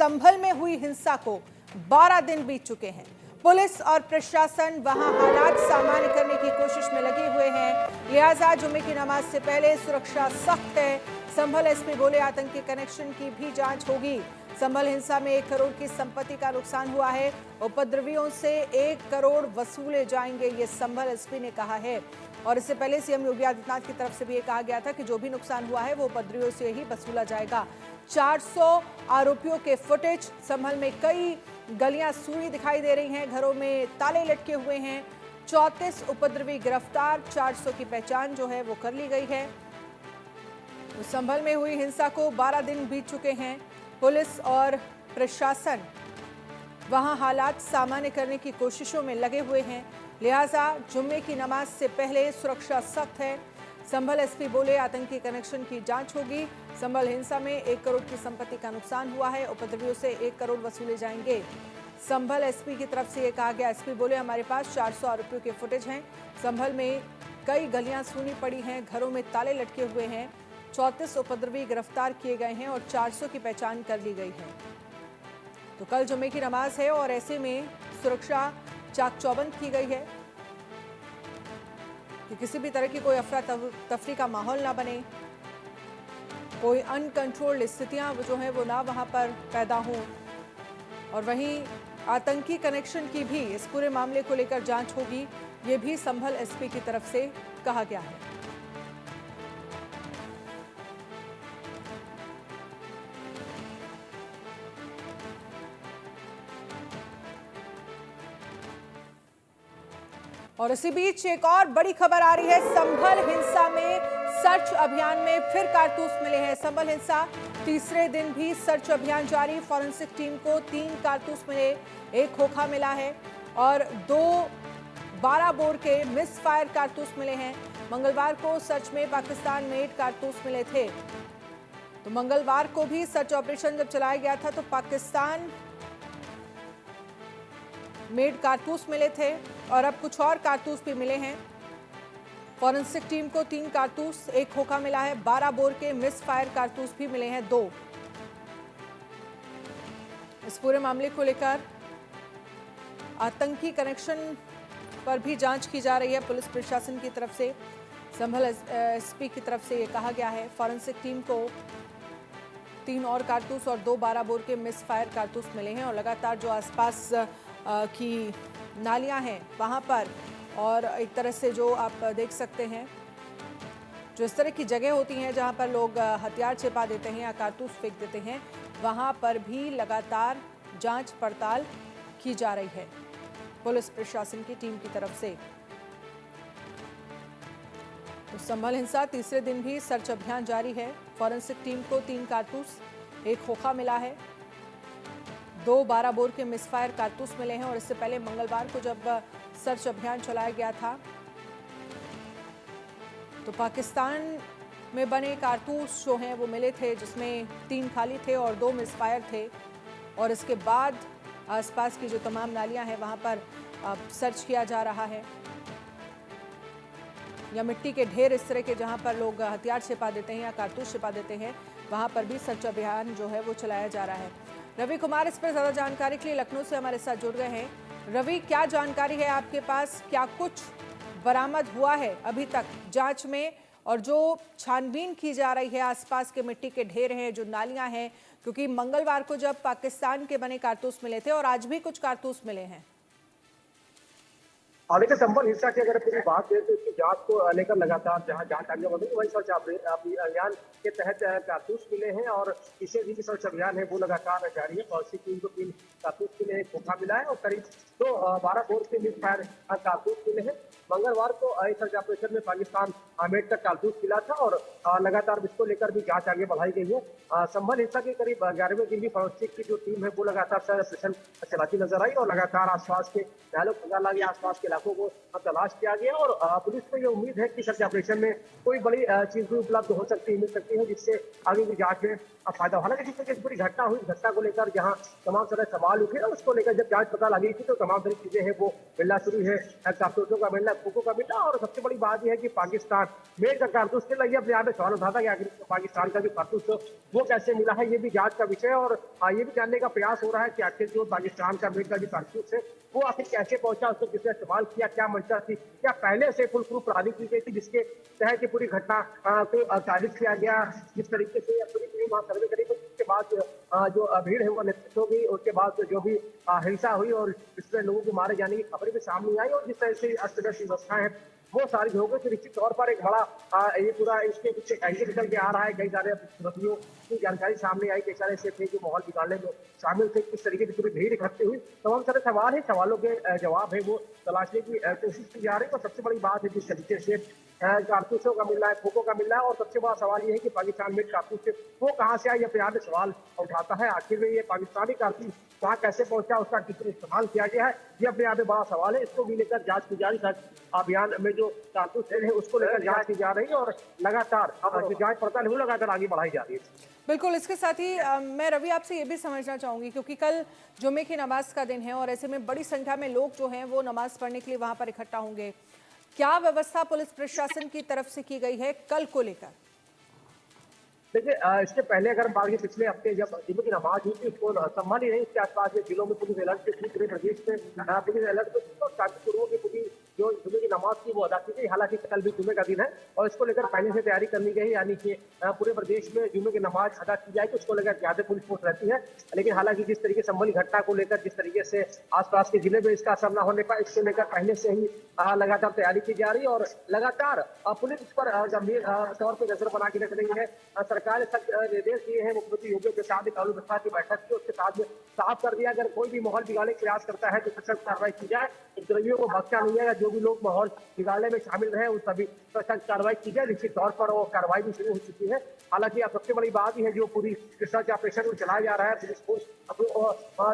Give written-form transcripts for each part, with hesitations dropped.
संभल में हुई हिंसा को 12 दिन बीत चुके हैं। पुलिस और प्रशासन वहां हालात सामान्य करने की कोशिश में लगे हुए हैं। लिहाजा जुम्मे की नमाज से पहले सुरक्षा सख्त है। संभल एसपी बोले आतंकी कनेक्शन की भी जांच होगी। संभल हिंसा में 1 करोड़ की संपत्ति का नुकसान हुआ है। उपद्रवियों से 1 करोड़ वसूले जाएंगे, ये संभल एसपी ने कहा है। और इससे पहले सीएम योगी आदित्यनाथ की तरफ से भी ये कहा गया था कि जो भी नुकसान हुआ है वो उपद्रवियों से ही वसूला जाएगा। 400 आरोपियों के फुटेज। संभल में कई गलियां सूनी दिखाई दे रही हैं, घरों में ताले लटके हुए हैं। 34 उपद्रवी गिरफ्तार, 400 की पहचान जो है वो कर ली गई है। संभल में हुई हिंसा को 12 दिन बीत चुके हैं। पुलिस और प्रशासन वहां हालात सामान्य करने की कोशिशों में लगे हुए हैं। लिहाजा जुम्मे की नमाज से पहले सुरक्षा सख्त है। संभल एसपी बोले आतंकी कनेक्शन की जांच होगी। संभल हिंसा में 1 करोड़ की संपत्ति का नुकसान हुआ है। उपद्रवियों से 1 करोड़ वसूले जाएंगे। संभल एसपी की तरफ से ये कहा गया। एसपी बोले हमारे पास 400 आरोपियों के फुटेज हैं। संभल में कई गलियां सूनी पड़ी हैं, घरों में ताले लटके हुए हैं। 34 उपद्रवी गिरफ्तार किए गए हैं और 400 की पहचान कर ली गई है। तो कल जुम्मे की नमाज है और ऐसे में सुरक्षा चाक चौबंद की गई है कि किसी भी तरह की कोई अफरा तफरी का माहौल ना बने, कोई अनकंट्रोल्ड स्थितियां जो हैं वो ना वहां पर पैदा हों। और वहीं आतंकी कनेक्शन की भी इस पूरे मामले को लेकर जांच होगी, ये भी संभल एसपी की तरफ से कहा गया है। और इसी बीच एक और बड़ी खबर आ रही है। संभल हिंसा में सर्च अभियान में फिर कारतूस मिले हैं। संभल हिंसा तीसरे दिन भी सर्च अभियान जारी। फॉरेंसिक टीम को 3 कारतूस मिले, 1 खोखा मिला है और 2 12 बोर के मिस फायर कारतूस मिले हैं। मंगलवार को सर्च में पाकिस्तान मेड कारतूस मिले थे। तो मंगलवार को भी सर्च ऑपरेशन जब चलाया गया था तो पाकिस्तान मेड कारतूस मिले थे और अब कुछ और कारतूस भी मिले हैं। फॉरेंसिक टीम को 3 कारतूस, 1 खोखा मिला है। 12 बोर के मिस फायर कारतूस भी मिले हैं 2। इस पूरे मामले को लेकर आतंकी कनेक्शन पर भी जांच की जा रही है पुलिस प्रशासन की तरफ से। संभल एसपी की तरफ से ये कहा गया है। फॉरेंसिक टीम को 3 और कारतूस और 2 12 बोर के मिस फायर कारतूस मिले हैं और लगातार जो आसपास की नालियां हैं वहां पर और एक तरह से जो आप देख सकते हैं, जो इस तरह की जगह होती हैं जहां पर लोग हथियार छिपा देते हैं या कारतूस फेंक देते हैं, वहां पर भी लगातार जांच पड़ताल की जा रही है पुलिस प्रशासन की टीम की तरफ से। तो संभल हिंसा तीसरे दिन भी सर्च अभियान जारी है। फॉरेंसिक टीम को 3 कारतूस, 1 खोखा मिला है, 2 12 बोर के मिसफायर कारतूस मिले हैं। और इससे पहले मंगलवार को जब सर्च अभियान चलाया गया था तो पाकिस्तान में बने कारतूस जो हैं वो मिले थे, जिसमें 3 खाली थे और 2 मिसफायर थे। और इसके बाद आसपास की जो तमाम नालियां हैं वहां पर सर्च किया जा रहा है, या मिट्टी के ढेर इस तरह के जहां पर लोग हथियार छिपा देते हैं या कारतूस छिपा देते हैं, वहां पर भी सर्च अभियान जो है वो चलाया जा रहा है। रवि कुमार इस पर ज्यादा जानकारी के लिए लखनऊ से हमारे साथ जुड़ गए हैं। रवि, क्या जानकारी है आपके पास? क्या कुछ बरामद हुआ है अभी तक जांच में? और जो छानबीन की जा रही है आसपास के मिट्टी के ढेर हैं, जो नालियां हैं, क्योंकि मंगलवार को जब पाकिस्तान के बने कारतूस मिले थे और आज भी कुछ कारतूस मिले हैं। देखिए, संभल हिंसा की अगर पूरी बात करें तो इसकी जांच को लेकर लगातार जहां जांच आगे बढ़ रही है, वही सर्च अभियान के तहत कारतूस मिले हैं और इसे भी सर्च अभियान है वो लगातार जारी है। फॉरेंसिक टीम को 3 कारतूस मिले, 1 खोखा मिला है और करीब 12 बोर के मिस फायर कारतूस मिले हैं। मंगलवार को सर्च ऑपरेशन में पाकिस्तान मेड तक कारतूस मिला था और लगातार इसको लेकर भी जांच आगे बढ़ाई गई है। संभल हिंसा के करीब 11वें दिन भी फॉरेंसिक की जो टीम है वो लगातार सर्च ऑपरेशन चलाती नजर आई और लगातार आसपास के आसपास के इलाकों को तलाश किया गया और पुलिस को ये उम्मीद है कि सर्च ऑपरेशन में कोई बड़ी चीज भी उपलब्ध हो सकती है, मिल सकती है, जिससे आगे की जांच में फायदा हो। हालांकि जिस तरीके से पूरी घटना हुई, घटना को लेकर जहां तमाम तरह सवाल उठे और उसको लेकर जब जांच पता लगी थी तो तमाम तरह की चीजें हैं वो मिलना शुरू है, कारतूसों का मिलना, खोखों का मिलना। और सबसे बड़ी बात यह है कि पाकिस्तान मेड का कारतूस के लिए अपने यहाँ पे सवाल उठा था कि आखिर पाकिस्तान का जो कारतूस वो कैसे मिला है, ये भी जांच का विषय है। और ये भी जानने का प्रयास हो रहा है कि आखिर जो पाकिस्तान का मेड का जो कारतूस है वो आखिर कैसे पहुंचा, उसको किसने इस्तेमाल किया, क्या मंशा थी, क्या पहले से फुल प्रूफ प्लानिंग की गई थी जिसके तहत ये पूरी घटना को तारीफ किया गया, जिस तरीके से पूरी टीम वहां सर्वे करी। उसके बाद जो भीड़ है वो निश्चित होगी, उसके बाद जो भी हिंसा हुई और इसमें लोगों के मारे जाने की खबरें भी सामने आई और जिस तरह से अस्त व्यस्त व्यवस्था है वो सारी हो गई। तो निश्चित तौर पर एक बड़ा ये पूरा इसके पीछे एंगल निकल के आ रहा है। कई सारे प्रतियों की जानकारी सामने आई, कई सारे ऐसे थे जो माहौल बिगाड़ने में शामिल थे, किस तरीके से पूरी भीड़ इकट्ठी हुई। तमाम सारे सवाल है, सवालों के जवाब है वो तलाशने की कोशिश की जा रही है। और सबसे बड़ी बात है जिस तरीके से कारतूसों का मिल रहा है, खोखों का मिल रहा है। और सबसे बड़ा सवाल ये है कि पाकिस्तान में कारतूस से वो कहाँ से आया, ये अपने सवाल उठाता है। आखिर में ये पाकिस्तानी कारतूस वहाँ कैसे पहुंचा, उसका कितना इस्तेमाल किया गया है, ये अपने यहाँ पे बड़ा सवाल है। इसको भी लेकर जांच की जा रही है। अभियान में जो कारतूस है उसको लेकर जांच की जा रही है और लगातार जो जांच पड़ताल है वो लगातार आगे बढ़ाई जा रही है। बिल्कुल, इसके साथ ही मैं रवि आपसे ये भी समझना चाहूंगी, क्योंकि कल जुम्मे की नमाज का दिन है और ऐसे में बड़ी संख्या में लोग जो हैं वो नमाज पढ़ने के लिए वहां पर इकट्ठा होंगे। क्या व्यवस्था पुलिस प्रशासन की तरफ से की गई है कल को लेकर? देखिए, इसके पहले अगर बात करें पिछले हफ्ते जब जुम्मे की नमाज हुई थी उसको संभाल ही नहीं, इसके आसपास के जिलों में पुलिस अलर्ट थी, पूरे प्रदेश में पुलिस अलर्ट पे थी और शांतिपूर्वक की पूरी जो जुम्मे की नमाज थी वो अदा की गई। हालांकि कल भी जुम्मे का दिन है और इसको लेकर पहले से तैयारी करनी गई, यानी कि पूरे प्रदेश में जुम्मे की नमाज अदा की जाएगी, उसको लेकर ज्यादा पुलिस फोर्स रहती है। लेकिन हालांकि जिस तरीके से संभली घटना को लेकर जिस तरीके से आसपास के जिले में इसका असर न होने पाए, इसको लेकर पहले से ही लगातार तैयारी की जा रही है और लगातार पुलिस इस पर गंभीर तौर पर नजर बना के रख रही है। सरकार ने सख्त निर्देश दिए हैं, मुख्यमंत्री योगी प्रसाद ने कानून व्यवस्था की बैठक की, उसके साथ में साफ कर दिया अगर कोई भी माहौल बिगाड़ने का प्रयास करता है तो सख्त कार्रवाई की जाए। उपद्रवियों को बख्शा नहीं है, जो भी लोग माहौल बिगाड़ने में शामिल रहे उन सभी पर सख्त कार्रवाई की जाए। निश्चित तौर पर वो कार्रवाई भी शुरू हो चुकी है। हालांकि अब सबसे बड़ी बात यह है जो पूरी सर्च ऑपरेशन में चलाया जा रहा है, पुलिस फोर्स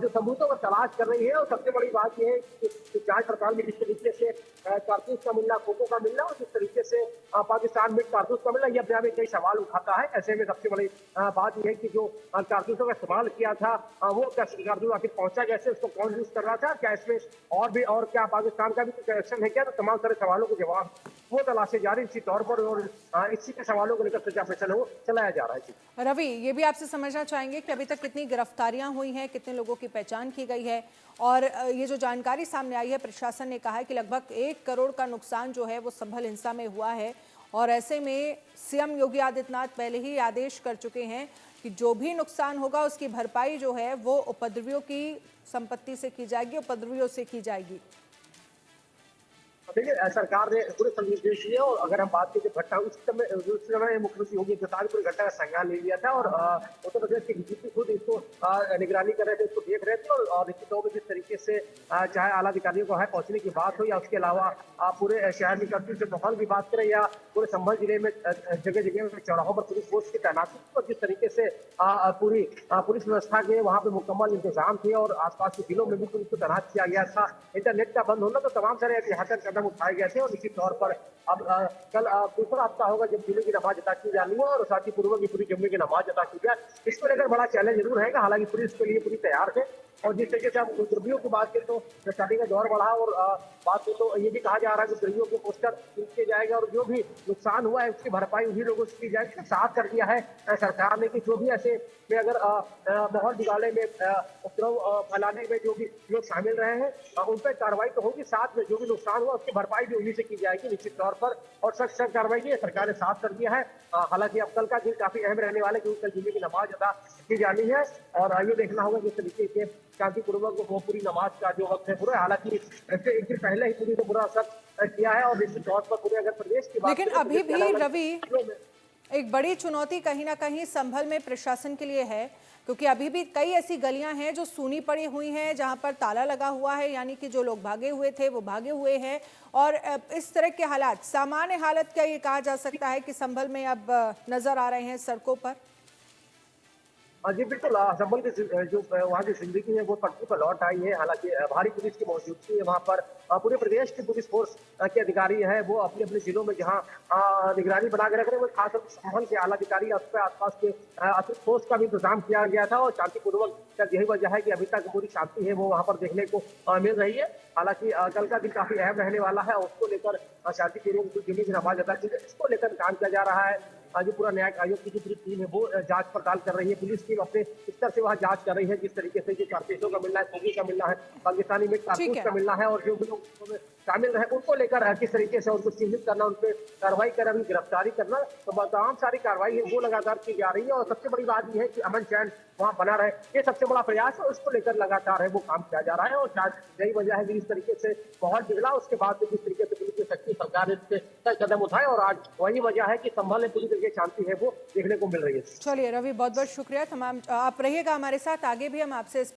जो सबूतों पर तलाश कर रही है। और सबसे बड़ी बात यह है कि जांच पड़ताल में जिस तरीके से कारतूस का मिलना, खोखों का मिलना और जिस तरीके से पाकिस्तान में कारतूस का मिलना, यह अपने आप में कई सवाल उठाता है। ऐसे में सबसे बड़ी बात यह है कि जो कारतूसों का इस्तेमाल किया था वो कारतूस आखिर पहुंचा कैसे, उसको कौन यूज कर रहा था, क्या इसमें और क्या पाकिस्तान का भी कोई कनेक्शन है क्या, तो तमाम सारे सवालों के जवाब वो तलाशे जा रही है इसी तौर पर। और इसी के सवालों को लेकर सर्च ऑपरेशन है वो चलाया जा रहा है। रवि, ये भी आपसे समझना चाहेंगे कि अभी तक कितनी गिरफ्तारियां हुई हैं, कितने लोगों की पहचान की गई है? और ये जो जानकारी सामने आई है, प्रशासन ने कहा है कि लगभग 1 करोड़ का नुकसान जो है वो संभल हिंसा में हुआ है और ऐसे में सीएम योगी आदित्यनाथ पहले ही आदेश कर चुके हैं कि जो भी नुकसान होगा उसकी भरपाई जो है वो उपद्रवियों की संपत्ति से की जाएगी, उपद्रवियों से की जाएगी। देखिए, सरकार ने पूरे निर्देश दिए और अगर हम बात करें घटना उस समय मुख्यमंत्री योगी आदित्यनाथ पूरी घटना का संज्ञान ले लिया था और उत्तर प्रदेश के डीजीपी खुद इसको निगरानी कर रहे थे, इसको देख रहे थे। और निश्चित तौर पर जिस तरीके से चाहे आला अधिकारियों को है पहुंचने की बात हो या उसके अलावा पूरे शहर में कर्फ्यू से माहौल की बात करें या पूरे संभल जिले में जगह जगह में चौराहों पर पुलिस फोर्स की तैनाती और जिस तरीके से पूरी पुलिस व्यवस्था के वहाँ पे मुकम्मल इंतजाम थे और आसपास के जिलों में भी पुलिस को तैनात किया गया था। इंटरनेट का बंद होना, तो तमाम सारे एहतियातन कदम उठाए गए थे। और निश्चित तौर पर अब कल दूसरा हफ्ता होगा जब जुम्मे की नमाज अदा की जानी है और साथ ही पूर्व की पूरी जुम्मे की नमाज अदा की जाए। इसको लेकर बड़ा चैलेंज जरूर रहेगा, हालांकि पुलिस के लिए पूरी तैयार है। और जिस तरीके से हम उपद्रवियों की बात करें तो स्टार्टिंग का दौर बढ़ा और बात करें तो ये भी कहा जा रहा है कि उपद्रवियों के पोस्टर किए जाएगा और जो भी नुकसान हुआ है उसकी भरपाई उन्हीं लोगों से की जाएगी। साफ कर दिया है सरकार ने कि जो भी ऐसे में अगर माहौल बिगाड़ने में उपद्रव फैलाने में जो भी लोग शामिल रहे हैं उन पर कार्रवाई तो होगी, साथ में जो भी नुकसान हुआ उसकी भरपाई भी उन्हीं से की जाएगी निश्चित तौर पर। और सख्त कार्रवाई की सरकार ने साफ कर दिया है। हालांकि अब कल का दिन काफी अहम रहने वाला है क्योंकि कल जुम्मे की नमाज अदा की जानी है और ये देखना होगा किस तरीके से शांतिपूर्वक वो पूरी नमाज का जो वक्त है पूरा, हालांकि एक दिन पहले ही पूरी को बुरा असर किया है। और निश्चित तौर पर पूरे अगर प्रदेश की बात, लेकिन अभी भी रवि एक बड़ी चुनौती कहीं ना कहीं संभल में प्रशासन के लिए है, क्योंकि अभी भी कई ऐसी गलियां हैं जो सूनी पड़ी हुई हैं, जहां पर ताला लगा हुआ है, यानी कि जो लोग भागे हुए थे वो भागे हुए हैं। और इस तरह के हालात, सामान्य हालत क्या ये कहा जा सकता है कि संभल में अब नजर आ रहे हैं सड़कों पर? जी बिल्कुल, संभल की जो वहाँ की जिंदगी है वो पटरी पर लौट आई है। हालांकि भारी पुलिस की मौजूदगी है वहाँ पर। पूरे प्रदेश की पुलिस फोर्स के अधिकारी है वो अपने अपने जिलों में जहाँ निगरानी बना के रख रहे हैं, वो खासतौर पर संभल के आला अधिकारी और उसके आसपास के अतिरिक्त फोर्स का भी इंतजाम किया गया था और शांतिपूर्वक यही वजह है कि अभी तक पूरी शांति है वो वहाँ पर देखने को मिल रही है। हालांकि कल का दिन काफी अहम रहने वाला है और उसको लेकर शांतिपूर्वक जुम्मे की नमाज अदा की जाए, इसको लेकर काम किया जा रहा है। जो पूरा न्यायिक आयोग की जो पूरी टीम है वो जांच पड़ताल कर रही है। पुलिस टीम अपने स्तर से वहाँ जांच कर रही है, जिस तरीके से जो कारतूसों का मिलना है, गोली का मिलना है, पाकिस्तानी में ठीक कारतूस है। का मिलना है और जो भी लोग उसमें शामिल रहे उनको लेकर किस तरीके से उनको चिन्हित करना, उन पर कार्रवाई करना, उनकी गिरफ्तारी करना, तो तमाम सारी कार्रवाई है वो लगातार की जा रही है। और सबसे बड़ी बात यह है कि अमन चैन वहाँ बना रहे, ये सबसे बड़ा प्रयास है। उसको लेकर लगातार है वो काम किया जा रहा है और शायद यही वजह है कि इस तरीके से माहौल बिगड़ा, उसके बाद जिस तरीके से पुलिस की सच्ची सरकार ने इस पे कई कदम उठाए और आज वही वजह है कि संभल में पूरी तरीके शांति है वो देखने को मिल रही है। चलिए रवि, बहुत बहुत शुक्रिया। तमाम आप रहिएगा हमारे साथ, आगे भी हम आपसे